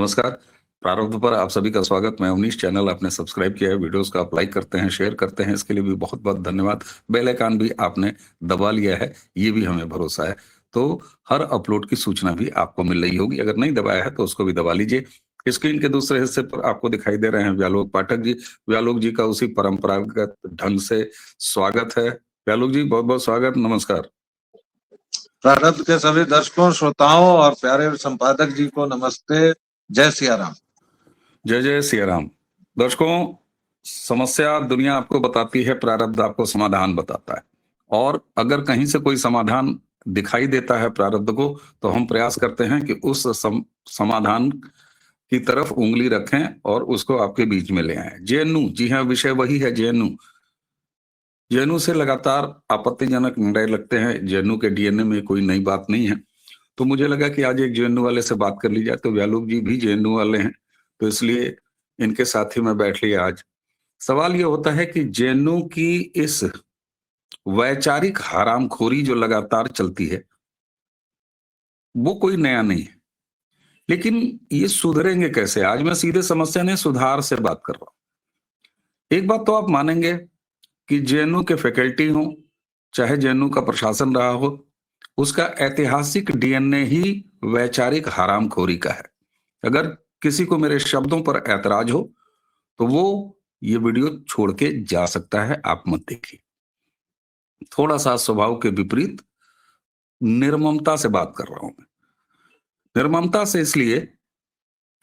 नमस्कार। प्रारब्ध पर आप सभी का स्वागत। मैं अवनीश। चैनल आपने सब्सक्राइब किया है, वीडियोस को आप लाइक करते हैं, शेयर करते हैं, इसके लिए भी बहुत-बहुत धन्यवाद। बेल आइकन भी आपने दबा लिया है, ये भी हमें भरोसा है। तो हर अपलोड की सूचना भी आपको मिल रही होगी। अगर नहीं दबाया है तो उसको भी दबा लीजिए। स्क्रीन के दूसरे हिस्से पर आपको दिखाई दे रहे हैं व्यालोक पाठक जी। व्यालोक जी का उसी परंपरागत ढंग से स्वागत है। व्यालोक जी बहुत-बहुत स्वागत, नमस्कार। प्रारब्ध के सभी दर्शकों, श्रोताओं और प्यारे संपादक जी को नमस्ते। जय सिया राम। जय जय सिया राम। दर्शकों, समस्या दुनिया आपको बताती है, प्रारब्ध आपको समाधान बताता है। और अगर कहीं से कोई समाधान दिखाई देता है प्रारब्ध को, तो हम प्रयास करते हैं कि उस समाधान की तरफ उंगली रखें और उसको आपके बीच में ले आए। जेएनयू, जी हाँ, विषय वही है, जेएनयू। जेएनयू से लगातार आपत्तिजनक निर्णय लगते हैं। जेएनयू के डीएनए में कोई नई बात नहीं है, तो मुझे लगा कि आज एक जेएनयू वाले से बात कर ली जाए। तो व्यालोक जी भी जेएनयू वाले हैं, तो इसलिए इनके साथ ही मैं बैठ लिया आज। सवाल ये होता है कि जेएनयू की इस वैचारिक हरामखोरी जो लगातार चलती है, वो कोई नया नहीं है, लेकिन ये सुधरेंगे कैसे? आज मैं सीधे समस्या नहीं, सुधार से बात कर रहा हूं। एक बात तो आप मानेंगे कि जेएनयू के फैकल्टी हो, चाहे जेएनयू का प्रशासन रहा हो, उसका ऐतिहासिक डीएनए ही वैचारिक हरामखोरी का है। अगर किसी को मेरे शब्दों पर ऐतराज हो, तो वो ये वीडियो छोड़ के जा सकता है, आप मत देखिए। थोड़ा सा स्वभाव के विपरीत निर्ममता से बात कर रहा हूं मैं। निर्ममता से इसलिए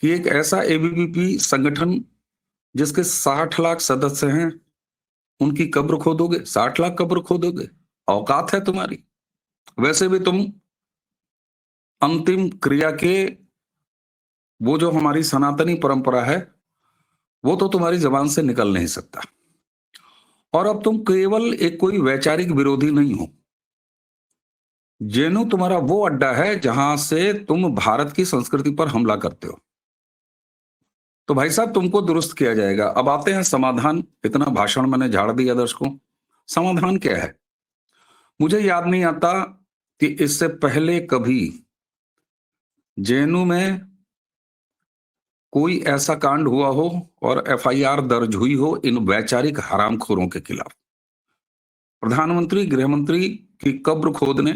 कि एक ऐसा एबीवीपी संगठन जिसके 60 लाख सदस्य हैं, उनकी कब्र खोदोगे? 60 लाख कब्र खोदोगे? औकात है तुम्हारी? वैसे भी तुम अंतिम क्रिया के, वो जो हमारी सनातनी परंपरा है, वो तो तुम्हारी जबान से निकल नहीं सकता। और अब तुम केवल एक कोई वैचारिक विरोधी नहीं हो। जेएनयू तुम्हारा वो अड्डा है जहां से तुम भारत की संस्कृति पर हमला करते हो। तो भाई साहब, तुमको दुरुस्त किया जाएगा। अब आते हैं समाधान। इतना भाषण मैंने झाड़ दिया दर्शकों। समाधान क्या है? मुझे याद नहीं आता कि इससे पहले कभी जेएनयू में कोई ऐसा कांड हुआ हो और एफआईआर दर्ज हुई हो इन वैचारिक हरामखोरों के खिलाफ। प्रधानमंत्री, गृहमंत्री की कब्र खोदने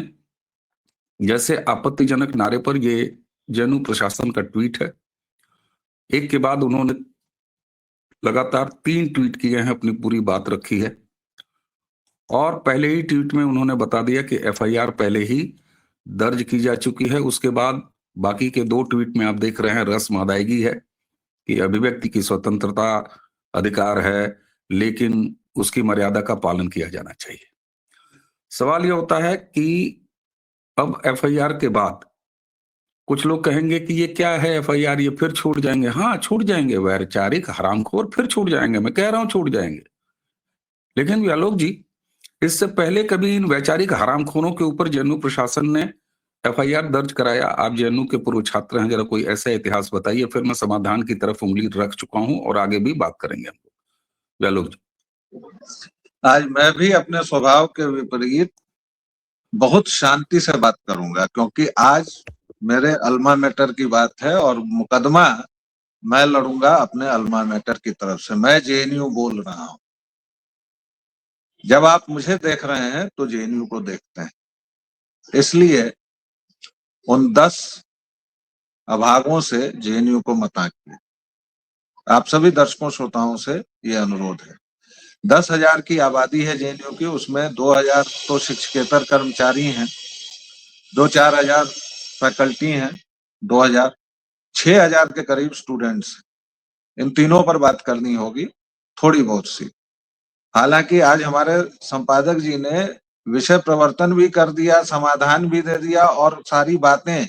जैसे आपत्तिजनक नारे पर ये जेएनयू प्रशासन का ट्वीट है। एक के बाद उन्होंने लगातार 3 ट्वीट किए हैं, अपनी पूरी बात रखी है। और पहले ही ट्वीट में उन्होंने बता दिया कि एफआईआर पहले ही दर्ज की जा चुकी है। उसके बाद बाकी के 2 ट्वीट में आप देख रहे हैं रस्म अदायगी है कि अभिव्यक्ति की स्वतंत्रता अधिकार है, लेकिन उसकी मर्यादा का पालन किया जाना चाहिए। सवाल यह होता है कि अब एफआईआर के बाद कुछ लोग कहेंगे कि ये क्या है एफआईआर, ये फिर छूट जाएंगे। हाँ, छूट जाएंगे। वैचारिक हरामखोर फिर छूट जाएंगे, मैं कह रहा हूं छूट जाएंगे। लेकिन व्यालोक जी, इससे पहले कभी इन वैचारिक हरामखोरों के ऊपर जेएनयू प्रशासन ने एफआईआर दर्ज कराया? आप जेएनयू के पूर्व छात्र हैं, जरा कोई ऐसा इतिहास बताइए। फिर मैं समाधान की तरफ उंगली रख चुका हूं और आगे भी बात करेंगे हम। व्यालोक जी। आज मैं भी अपने स्वभाव के विपरीत बहुत शांति से बात करूंगा, क्योंकि आज मेरे अल्मा मैटर की बात है और मुकदमा मैं लड़ूंगा अपने अल्मा मैटर की तरफ से। मैं जेएनयू बोल रहा हूं। जब आप मुझे देख रहे हैं तो जेएनयू को देखते हैं। इसलिए उन 10 अभागों से जेएनयू को मत आंकिए। आप सभी दर्शकों श्रोताओं से ये अनुरोध है। 10,000 की आबादी है जेएनयू की, उसमें 2,000 तो शिक्षकेतर कर्मचारी हैं, 2-4 हजार फैकल्टी हैं, 2,000 6,000 के करीब स्टूडेंट्स। इन तीनों पर बात करनी होगी, थोड़ी बहुत सी। हालांकि आज हमारे संपादक जी ने विषय प्रवर्तन भी कर दिया, समाधान भी दे दिया और सारी बातें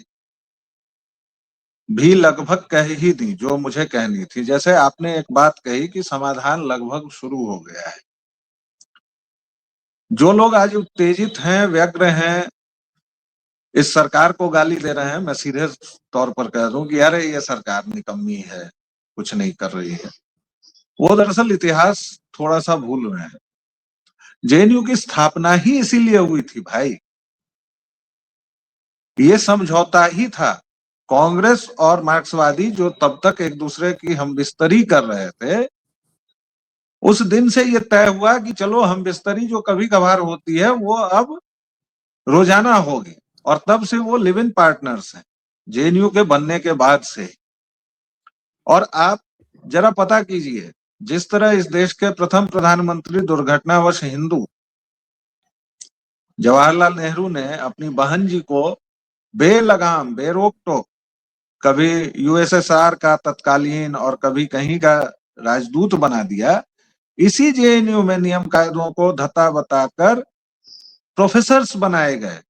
भी लगभग कह ही दी जो मुझे कहनी थी। जैसे आपने एक बात कही कि समाधान लगभग शुरू हो गया है। जो लोग आज उत्तेजित हैं, व्यग्र हैं, इस सरकार को गाली दे रहे हैं, मैं सीधे तौर पर कह दूं कि अरे ये सरकार निकम्मी है, कुछ नहीं कर रही है, वो दरअसल इतिहास थोड़ा सा भूल रहे हैं। जेएनयू की स्थापना ही इसीलिए हुई थी भाई, ये समझौता ही था कांग्रेस और मार्क्सवादी जो तब तक एक दूसरे की हमबिस्तरी कर रहे थे, उस दिन से ये तय हुआ कि चलो हमबिस्तरी जो कभी कभार होती है वो अब रोजाना होगी, और तब से वो लिव इन पार्टनर्स हैं जेएनयू के बनने के बाद से। और आप जरा पता कीजिए, जिस तरह इस देश के प्रथम प्रधानमंत्री दुर्घटनावश हिंदू जवाहरलाल नेहरू ने अपनी बहन जी को बेलगाम बेरोक टोक कभी यूएसएसआर का तत्कालीन और कभी कहीं का राजदूत बना दिया, इसी जेएनयू में नियम कायदों को धता बताकर प्रोफेसर्स बनाए गए,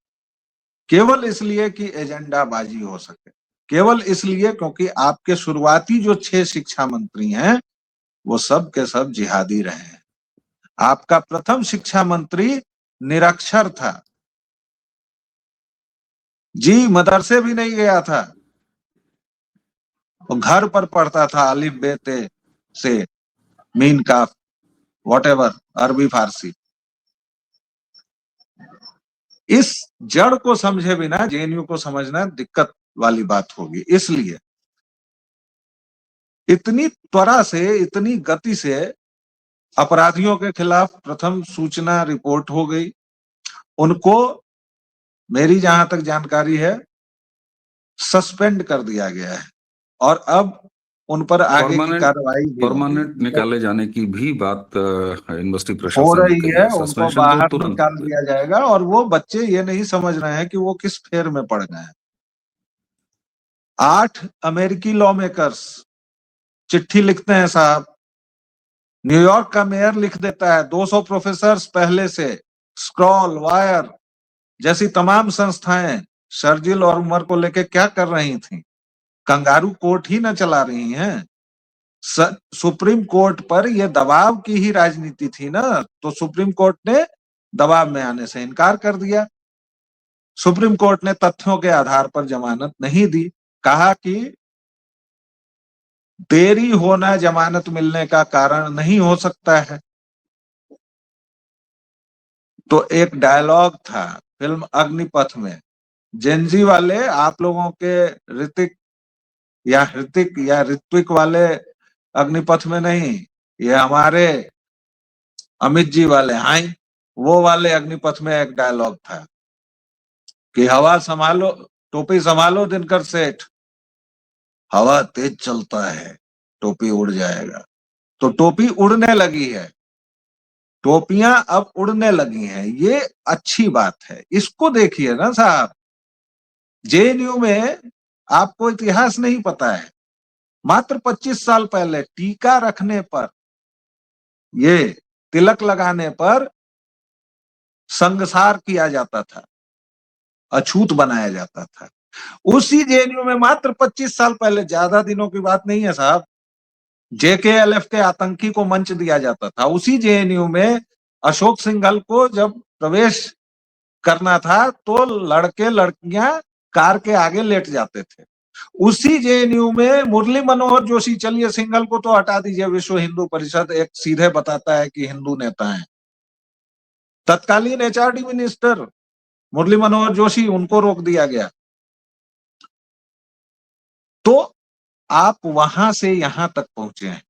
केवल इसलिए कि एजेंडाबाजी हो सके, केवल इसलिए क्योंकि आपके शुरुआती जो 6 शिक्षा मंत्री हैं वो सब के सब जिहादी रहे हैं। आपका प्रथम शिक्षा मंत्री निरक्षर था जी, मदरसे भी नहीं गया था, वो घर पर पढ़ता था अलिफ बे ते से मीन काफ वॉटेवर अरबी फारसी। इस जड़ को समझे बिना जेएनयू को समझना दिक्कत वाली बात होगी। इसलिए इतनी त्वरा से, इतनी गति से अपराधियों के खिलाफ प्रथम सूचना रिपोर्ट हो गई, उनको मेरी जहां तक जानकारी है सस्पेंड कर दिया गया है, और अब उन पर आगे की कार्रवाई परमानेंट निकाले जाने की भी बात यूनिवर्सिटी हो प्रशासन ने रही कही है। है। उनको बाहर निकाल दिया जाएगा, और वो बच्चे ये नहीं समझ रहे हैं कि वो किस फेर में पड़ गए हैं। 8 अमेरिकी लॉ मेकर्स चिट्ठी लिखते हैं साहब, न्यूयॉर्क का मेयर लिख देता है, 200 प्रोफेसर्स पहले से, स्क्रॉल वायर जैसी तमाम संस्थाएं शर्जिल और उमर को लेके क्या कर रही थी? कंगारू कोर्ट ही न चला रही हैं। सुप्रीम कोर्ट पर यह दबाव की ही राजनीति थी ना, तो सुप्रीम कोर्ट ने दबाव में आने से इनकार कर दिया। सुप्रीम कोर्ट ने तथ्यों के आधार पर जमानत नहीं दी, कहा कि देरी होना जमानत मिलने का कारण नहीं हो सकता है। तो एक डायलॉग था फिल्म अग्निपथ में, जेनजी वाले आप लोगों के ऋतिक या ऋत्विक वाले अग्निपथ में नहीं, ये हमारे अमित जी वाले हाई वो वाले अग्निपथ में एक डायलॉग था कि हवा संभालो, टोपी संभालो दिनकर सेठ, हवा तेज चलता है, टोपी उड़ जाएगा। तो टोपी उड़ने लगी है, टोपियां अब उड़ने लगी हैं, ये अच्छी बात है। इसको देखिए ना साहब, जेएनयू में आपको इतिहास नहीं पता है, मात्र 25 साल पहले टीका रखने पर, ये तिलक लगाने पर संगसार किया जाता था, अछूत बनाया जाता था। उसी जेएनयू में मात्र 25 साल पहले, ज्यादा दिनों की बात नहीं है साहब, जेकेएलएफ के आतंकी को मंच दिया जाता था। उसी जेएनयू में अशोक सिंघल को जब प्रवेश करना था तो लड़के लड़कियां कार के आगे लेट जाते थे। उसी जेएनयू में मुरली मनोहर जोशी, चलिए सिंघल को तो हटा दीजिए, विश्व हिंदू परिषद एक सीधे बताता है कि हिंदू नेता हैं, तत्कालीन एचआरडी मिनिस्टर मुरली मनोहर जोशी, उनको रोक दिया गया। तो आप वहां से यहां तक पहुंचे हैं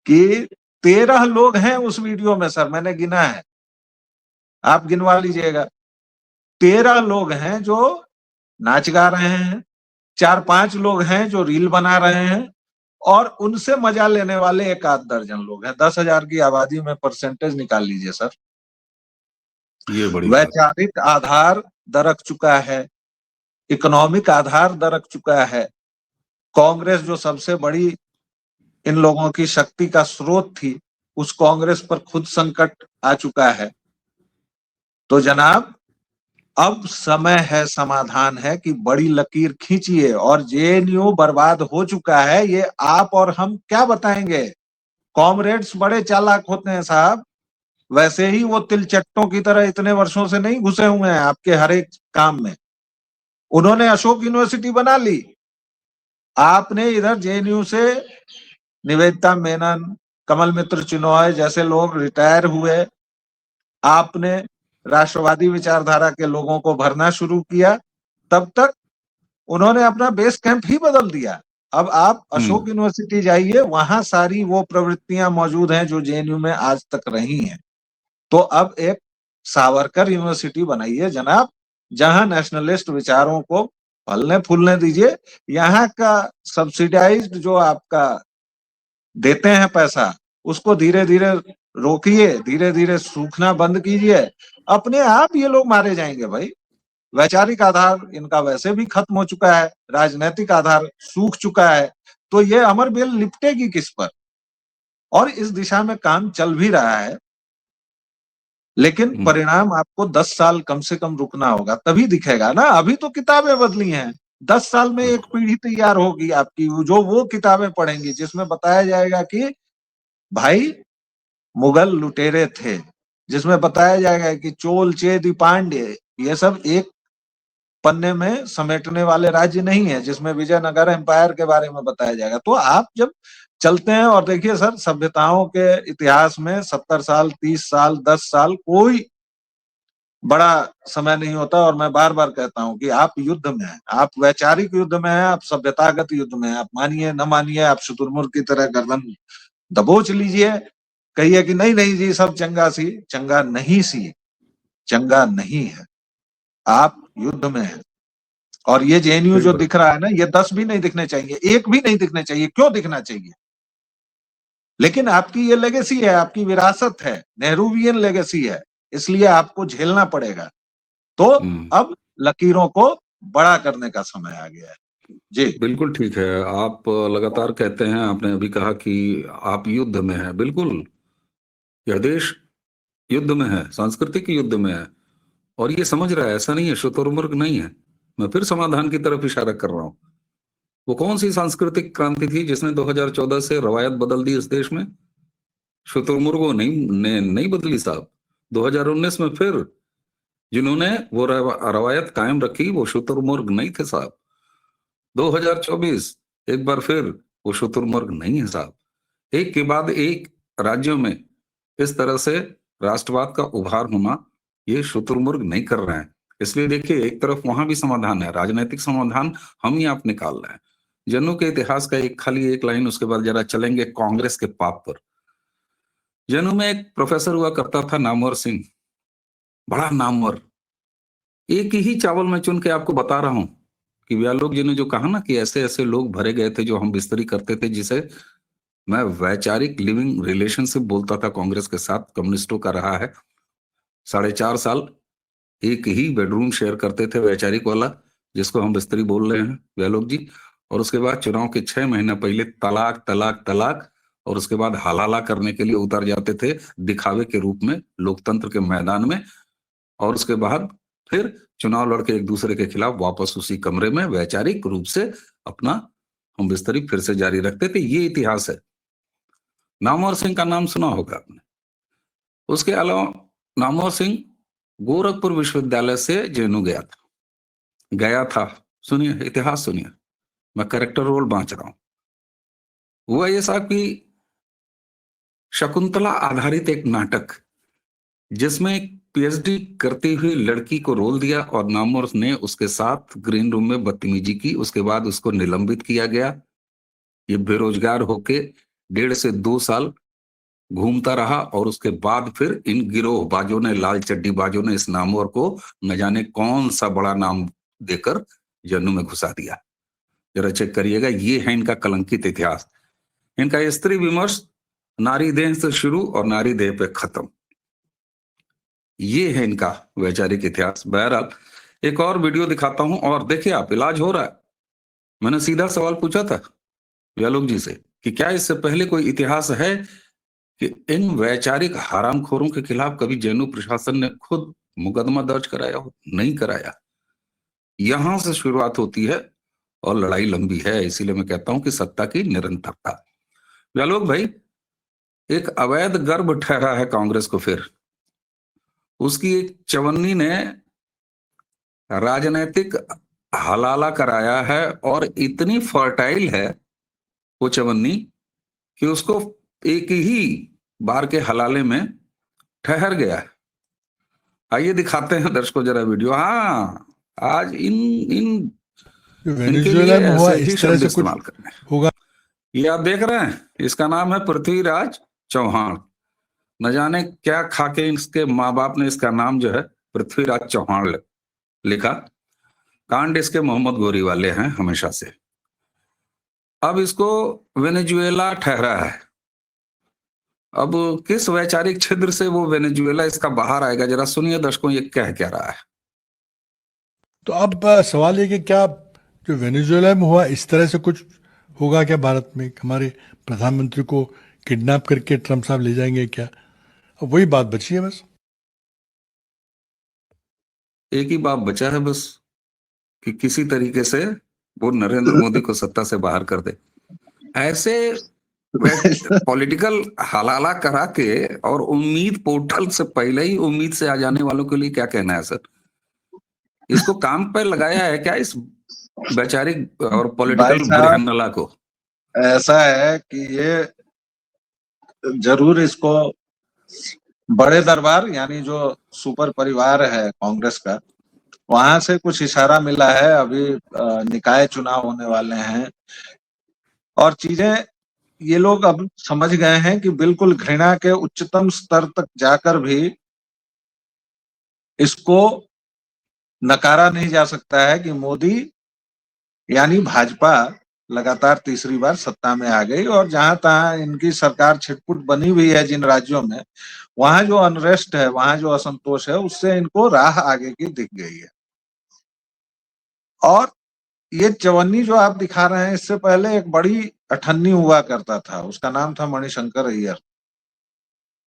कि 13 लोग हैं उस वीडियो में सर, मैंने गिना है, आप गिनवा लीजिएगा। 13 लोग हैं जो नाच गा रहे हैं, 4-5 लोग हैं जो रील बना रहे हैं, और उनसे मजा लेने वाले 1-8 दर्जन लोग हैं। 10,000 की आबादी में परसेंटेज निकाल लीजिए सर। ये बड़ी वैचारिक आधार दरक चुका है, इकोनॉमिक आधार दरक चुका है। कांग्रेस जो सबसे बड़ी इन लोगों की शक्ति का स्रोत थी, उस कांग्रेस पर खुद संकट आ चुका है। तो जनाब, अब समय है, समाधान है कि बड़ी लकीर खींचिए, और जेएनयू बर्बाद हो चुका है, ये आप और हम क्या बताएंगे। कॉमरेड्स बड़े चालाक होते हैं साहब, वैसे ही वो तिलचट्टों की तरह इतने वर्षों से नहीं घुसे हुए हैं आपके हर एक काम में। उन्होंने अशोक यूनिवर्सिटी बना ली, आपने इधर जेएनयू से निवेदिता मेनन, कमल मित्र चिनॉय जैसे लोग रिटायर हुए, आपने राष्ट्रवादी विचारधारा के लोगों को भरना शुरू किया। तब तक उन्होंने अपना बेस कैंप ही बदल दिया। अब आप अशोक यूनिवर्सिटी जाइए, वहां सारी वो प्रवृत्तियां मौजूद हैं जो जेएनयू में आज तक रही हैं। तो अब एक सावरकर यूनिवर्सिटी बनाइए जनाब, जहां नेशनलिस्ट विचारों को फलने फूलने दीजिए। यहाँ का सब्सिडाइज्ड जो आपका देते हैं पैसा, उसको धीरे धीरे रोकिए, धीरे धीरे सूखना बंद कीजिए, अपने आप ये लोग मारे जाएंगे भाई। वैचारिक आधार इनका वैसे भी खत्म हो चुका है, राजनीतिक आधार सूख चुका है, तो ये अमर बेल लिपटेगी किस पर? और इस दिशा में काम चल भी रहा है, लेकिन परिणाम आपको 10 साल कम से कम रुकना होगा, तभी दिखेगा ना। अभी तो किताबें बदली हैं, 10 साल में एक पीढ़ी तैयार होगी आपकी, जो वो किताबें पढ़ेंगी जिसमें बताया जाएगा कि भाई मुगल लुटेरे थे, जिसमें बताया जाएगा कि चोल चेदी पांड्य ये सब एक पन्ने में समेटने वाले राज्य नहीं है, जिसमें विजयनगर एम्पायर के बारे में बताया जाएगा। तो आप जब चलते हैं और देखिए सर, सभ्यताओं के इतिहास में 70 साल, 30 साल, 10 साल कोई बड़ा समय नहीं होता। और मैं बार बार कहता हूं कि आप युद्ध में हैं, आप वैचारिक युद्ध में हैं, आप सभ्यतागत युद्ध में हैं। आप मानिए न मानिए, आप शुतुरमुर्ग की तरह गर्दन दबोच लीजिए, कहिए कि नहीं नहीं जी सब चंगा सी। चंगा नहीं सी, चंगा नहीं है, आप युद्ध में हैं। और ये जेएनयू जो दिख रहा है ना, ये 10 भी नहीं दिखने चाहिए, एक भी नहीं दिखने चाहिए। क्यों दिखना चाहिए? लेकिन आपकी ये लेगेसी है, आपकी विरासत है, नेहरूवियन लेगेसी है, इसलिए आपको झेलना पड़ेगा। तो अब लकीरों को बड़ा करने का समय आ गया है। जी बिल्कुल ठीक है। आप लगातार कहते हैं, आपने अभी कहा कि आप युद्ध में हैं। बिल्कुल, यह देश युद्ध में है, सांस्कृतिक युद्ध में है, और ये समझ रहा है। ऐसा नहीं है, शुतुरमुर्ग नहीं है। मैं फिर समाधान की तरफ इशारा कर रहा हूं। वो कौन सी सांस्कृतिक क्रांति थी जिसने 2014 से रवायत बदल दी इस देश में? शुतुरमुर्गों नहीं बदली साहब। 2019 में फिर जिन्होंने वो रवायत कायम रखी, वो शुतुरमुर्ग नहीं थे साहब। 2024 एक बार फिर वो शुतुरमुर्ग नहीं है साहब। एक के बाद एक राज्यों में इस तरह से राष्ट्रवाद का उभार होना, ये शुतुरमुर्ग नहीं कर रहे हैं। इसलिए देखिए, एक तरफ वहां भी समाधान है, राजनीतिक समाधान हम ही आप निकाल रहे हैं। जनों के इतिहास का खाली एक लाइन, उसके बाद जरा चलेंगे कांग्रेस के पाप पर। जनों में एक प्रोफेसर हुआ करता था, नामवर सिंह, बड़ा नामवर। एक ही चावल में चुन के आपको बता रहा हूं कि व्यालोक जी ने जो कहा ना कि ऐसे ऐसे लोग भरे गए थे जो हम बिस्तरी करते थे, जिसे मैं वैचारिक लिविंग रिलेशनशिप बोलता था कांग्रेस के साथ। कम्युनिस्टों का रहा है 4.5 साल, एक ही बेडरूम शेयर करते थे, वैचारिक वाला, जिसको हम बिस्तरी बोल रहे हैं व्यालोक जी। और उसके बाद चुनाव के 6 महीने पहले तलाक तलाक तलाक, और उसके बाद हलाला करने के लिए उतर जाते थे दिखावे के रूप में लोकतंत्र के मैदान में। और उसके बाद फिर चुनाव लड़के एक दूसरे के खिलाफ वापस उसी कमरे में वैचारिक रूप से अपना हम बिस्तरी फिर से जारी रखते थे। ये इतिहास है। नामवर सिंह का नाम सुना होगा आपने। उसके अलावा नामवर सिंह गोरखपुर विश्वविद्यालय से जेएनयू गया था। सुनिए इतिहास, सुनिए, मैं कैरेक्टर रोल बांच रहा हूं। हुआ ये साहब कि शकुंतला आधारित एक नाटक, जिसमें एक पीएचडी करती हुई लड़की को रोल दिया और नामवर ने उसके साथ ग्रीन रूम में बदतमीजी की। उसके बाद उसको निलंबित किया गया। ये बेरोजगार होके 1.5 से 2 साल घूमता रहा, और उसके बाद फिर इन गिरोहबाजों ने, लाल चड्डी बाजों ने, इस नामवर को न जाने कौन सा बड़ा नाम देकर जेएनयू में घुसा दिया। जरा चेक करिएगा, ये है इनका कलंकित इतिहास। इनका स्त्री विमर्श नारी देह से शुरू और नारी देह पे खत्म। ये है इनका वैचारिक इतिहास। बहरहाल एक और वीडियो दिखाता हूं, और देखिए आप, इलाज हो रहा है। मैंने सीधा सवाल पूछा था व्यालोक जी से कि क्या इससे पहले कोई इतिहास है कि इन वैचारिक हरामखोरों के खिलाफ कभी जेएनयू प्रशासन ने खुद मुकदमा दर्ज कराया हो? नहीं कराया। यहां से शुरुआत होती है और लड़ाई लंबी है। इसीलिए मैं कहता हूं कि सत्ता की निरंतरता। व्यालोक भाई, एक अवैध गर्भ ठहरा है कांग्रेस को फिर। उसकी एक चवन्नी ने राजनीतिक हलाला कराया है, और इतनी फर्टाइल है वो चवन्नी कि उसको एक ही बार के हलाले में ठहर गया है। आइए दिखाते हैं दर्शकों जरा वीडियो। हाँ, आज इन जो इनके वेनेजुएला लिए में हुआ ऐसे ही इस तरह शब्द से कुछ इस्तेमाल करने। होगा? ये आप देख रहे हैं, इसका नाम है पृथ्वीराज चौहान। न जाने क्या खा के इसके माँ बाप ने इसका नाम जो है पृथ्वीराज चौहान लिखा। कांड इसके मोहम्मद गोरी वाले हैं हमेशा से। अब इसको वेनेजुएला ठहरा है। अब किस वैचारिक छिद्र से वो वेनेजुएला इसका बाहर आएगा, जरा सुनिए दर्शकों ये क्या रहा है। तो अब सवाल ये कि क्या जो वेनेजुएला में हुआ इस तरह से कुछ होगा क्या भारत में? हमारे प्रधानमंत्री को किडनैप करके ट्रम्प साहब ले जाएंगे क्या? अब वही बात बची है बस। एक ही बात बचा है बस कि किसी तरीके से वो नरेंद्र मोदी को सत्ता से बाहर कर दे। ऐसे पॉलिटिकल हलाला करा के और उम्मीद पोर्टल से पहले ही उम्मीद से आ जाने वालों के लिए क्या कहना है सर? इसको काम पर लगाया है क्या इस वैचारिक और भाई पॉलिटिकल साहब बुरहनला को? ऐसा है कि ये जरूर इसको बड़े दरबार यानी जो सुपर परिवार है कांग्रेस का, वहां से कुछ इशारा मिला है। अभी निकाय चुनाव होने वाले हैं और चीजें ये लोग अब समझ गए हैं कि बिल्कुल घृणा के उच्चतम स्तर तक जाकर भी इसको नकारा नहीं जा सकता है कि मोदी यानी भाजपा लगातार तीसरी बार सत्ता में आ गई। और जहां तहां इनकी सरकार छिटपुट बनी हुई है जिन राज्यों में, वहां जो अनरेस्ट है, वहां जो असंतोष है, उससे इनको राह आगे की दिख गई है। और ये चवन्नी जो आप दिखा रहे हैं, इससे पहले एक बड़ी अठन्नी हुआ करता था, उसका नाम था मणिशंकर अय्यर।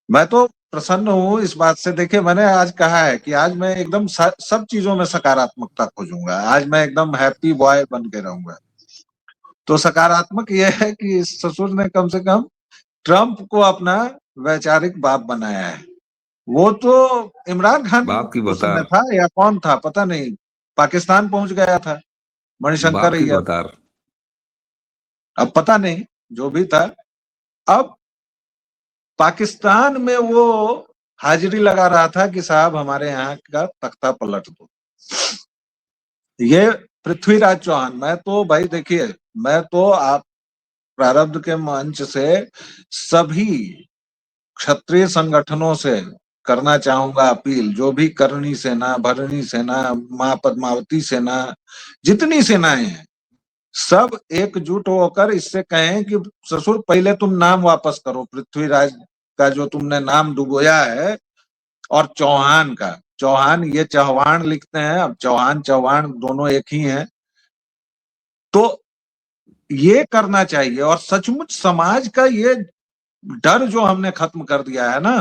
मैं तो प्रसन्न हूं इस बात से। देखिए, मैंने आज कहा है कि आज मैं एकदम सब चीजों में सकारात्मकता खोजूंगा। आज मैं एकदम हैप्पी बॉय बन के रहूंगा। तो सकारात्मक यह है कि इस ससुर ने कम से कम ट्रंप को अपना वैचारिक बाप बनाया है। वो तो इमरान खान बाप की उस समय बतार, था या कौन था पता नहीं, पाकिस्तान पहुंच गया था मणिशंकर बाप की अय्यर। बतार। अब पता नहीं, जो भी था, अब पाकिस्तान में वो हाजिरी लगा रहा था कि साहब हमारे यहाँ का तख्ता पलट दो। ये पृथ्वीराज चौहान, मैं तो भाई देखिए, मैं तो आप प्रारब्ध के मंच से सभी क्षत्रिय संगठनों से करना चाहूंगा अपील। जो भी करणी सेना, भरणी सेना, मां पद्मावती सेना, जितनी सेनाएं हैं, सब एकजुट होकर इससे कहें कि ससुर पहले तुम नाम वापस करो। पृथ्वीराज का जो तुमने नाम डुबोया है, और चौहान का, चौहान ये चौहान लिखते हैं, अब चौहान चौहान दोनों एक ही हैं। तो ये करना चाहिए। और सचमुच समाज का ये डर जो हमने खत्म कर दिया है ना,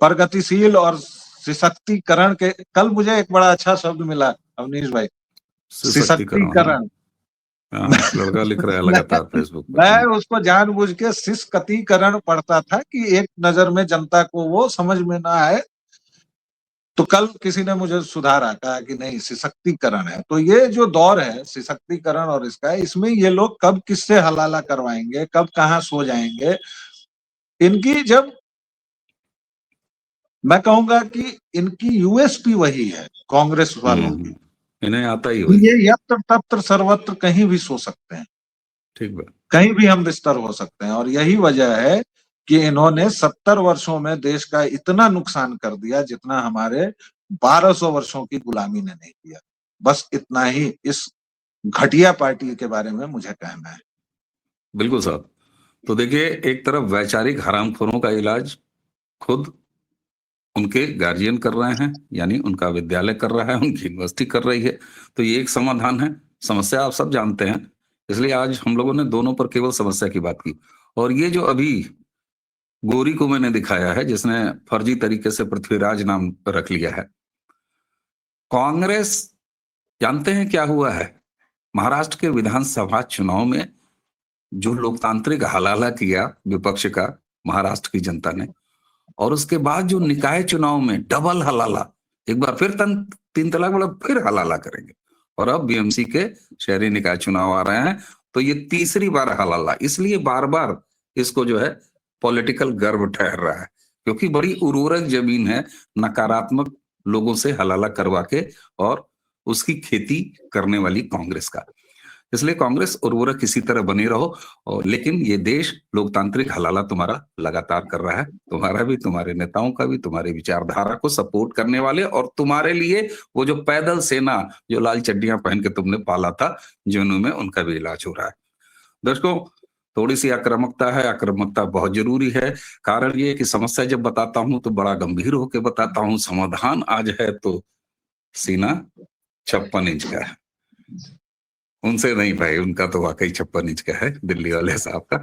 प्रगतिशील और सशक्तिकरण के, कल मुझे एक बड़ा अच्छा शब्द मिला अवनीश भाई, सशक्तिकरण। सशक्तिकरण। लड़का लिख रहा है लगातार फेसबुक पर। मैं उसको जानबूझ के शिष्कतीकरण पढ़ता था कि एक नजर में जनता को वो समझ में ना आए। तो कल किसी ने मुझे सुधारा, कहा कि नहीं सशक्तिकरण है। तो ये जो दौर है सशक्तिकरण और इसका, इसमें ये लोग कब किससे हलाला करवाएंगे, कब कहाँ सो जाएंगे, इनकी जब, मैं कहूंगा कि इनकी यूएसपी वही है कांग्रेस वालों की। इन्हें आता ही वही। ये यत्र तत्र सर्वत्र कहीं भी सो सकते हैं, ठीक है, कहीं भी हम बिस्तर हो सकते हैं। और यही वजह है कि इन्होंने 70 वर्षों में देश का इतना नुकसान कर दिया जितना हमारे 1200 वर्षों की गुलामी ने नहीं किया। बस इतना ही इस घटिया पार्टी के बारे में मुझे कहना है। बिल्कुल साहब। तो देखिए, एक तरफ वैचारिक हरामखोरों का इलाज खुद उनके गार्जियन कर रहे हैं, यानी उनका विद्यालय कर रहा है, उनकी यूनिवर्सिटी कर रही है। तो ये एक समाधान है। समस्या आप सब जानते हैं, इसलिए आज हम लोगों ने दोनों पर केवल समस्या की बात की। और ये जो अभी गोरी को मैंने दिखाया है, जिसने फर्जी तरीके से पृथ्वीराज नाम रख लिया है, कांग्रेस, जानते हैं क्या हुआ है? महाराष्ट्र के विधानसभा चुनाव में जो लोकतांत्रिक हलाला किया विपक्ष का महाराष्ट्र की जनता ने, और उसके बाद जो निकाय चुनाव में डबल हलाला, एक बार फिर तीन तलाक वाला फिर हलाला करेंगे। और अब बीएमसी के शहरी निकाय चुनाव आ रहे हैं, तो ये तीसरी बार हलाला। इसलिए बार बार इसको जो है पॉलिटिकल गर्व ठहर रहा है, क्योंकि बड़ी उर्वरक जमीन है नकारात्मक लोगों से हलाला करवा के और उसकी खेती करने वाली कांग्रेस का। इसलिए कांग्रेस उर्वरक किसी तरह बने रहो, और लेकिन ये देश लोकतांत्रिक हलाला तुम्हारा लगातार कर रहा है, तुम्हारा भी, तुम्हारे नेताओं का भी, तुम्हारी विचारधारा को सपोर्ट करने वाले, और तुम्हारे लिए वो जो पैदल सेना जो लाल चड्डियां पहन के तुमने पाला था जेएनयू में, उनका भी इलाज हो रहा है। दर्शकों, थोड़ी सी आक्रामकता है, आक्रामकता बहुत जरूरी है। कारण ये कि समस्या जब बताता हूं तो बड़ा गंभीर होकर बताता हूं, समाधान आज है तो सीना 56 इंच का है। उनसे नहीं भाई, उनका तो वाकई 56 इंच का है, दिल्ली वाले साहब का।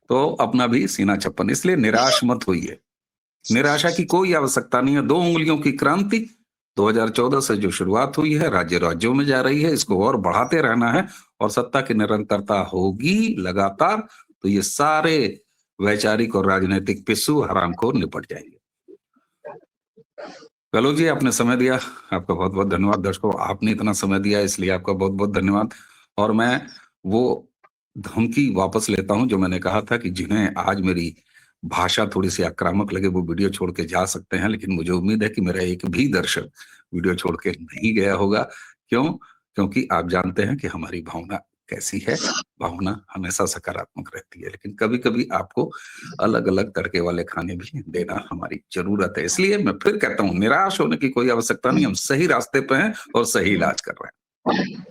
तो अपना भी सीना 56। इसलिए निराश मत होइए, निराशा की कोई आवश्यकता नहीं है। 2 उंगलियों की क्रांति 2014 से जो शुरुआत हुई है, राज्य राज्यों में जा रही है, इसको और बढ़ाते रहना है, और सत्ता की निरंतरता होगी लगातार, तो ये सारे वैचारिक और राजनीतिक पिस्सू हरामखोर निपट जाएंगे। कलो जी, आपने समय दिया, आपका बहुत बहुत धन्यवाद। दर्शकों, आपने इतना समय दिया इसलिए आपका बहुत बहुत धन्यवाद। और मैं वो धमकी वापस लेता हूं जो मैंने कहा था कि जिन्हें आज मेरी भाषा थोड़ी सी आक्रामक लगे वो वीडियो छोड़ के जा सकते हैं, लेकिन मुझे उम्मीद है कि मेरा एक भी दर्शक वीडियो छोड़ के नहीं गया होगा। क्यों? क्योंकि आप जानते हैं कि हमारी भावना कैसी है। भावना हमेशा सकारात्मक रहती है, लेकिन कभी कभी आपको अलग अलग तड़के वाले खाने भी देना हमारी जरूरत है। इसलिए मैं फिर कहता हूं, निराश होने की कोई आवश्यकता नहीं, हम सही रास्ते पे हैं और सही इलाज कर रहे हैं।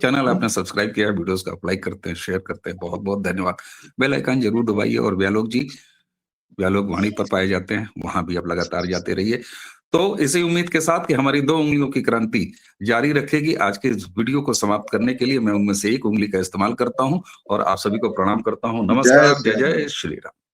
चैनल आपने सब्सक्राइब किया है, वीडियोस को आप लाइक करते हैं, शेयर करते हैं, बहुत बहुत धन्यवाद। बेल आइकन जरूर दबाइए, और व्यालोक जी, व्यालोक वाणी पर पाए जाते हैं, वहां भी आप लगातार जाते रहिए। तो इसी उम्मीद के साथ कि हमारी 2 उंगलियों की क्रांति जारी रखेगी, आज के इस वीडियो को समाप्त करने के लिए मैं उनमें से एक उंगली का इस्तेमाल करता हूं, और आप सभी को प्रणाम करता हूं। नमस्कार, जय जय श्री राम।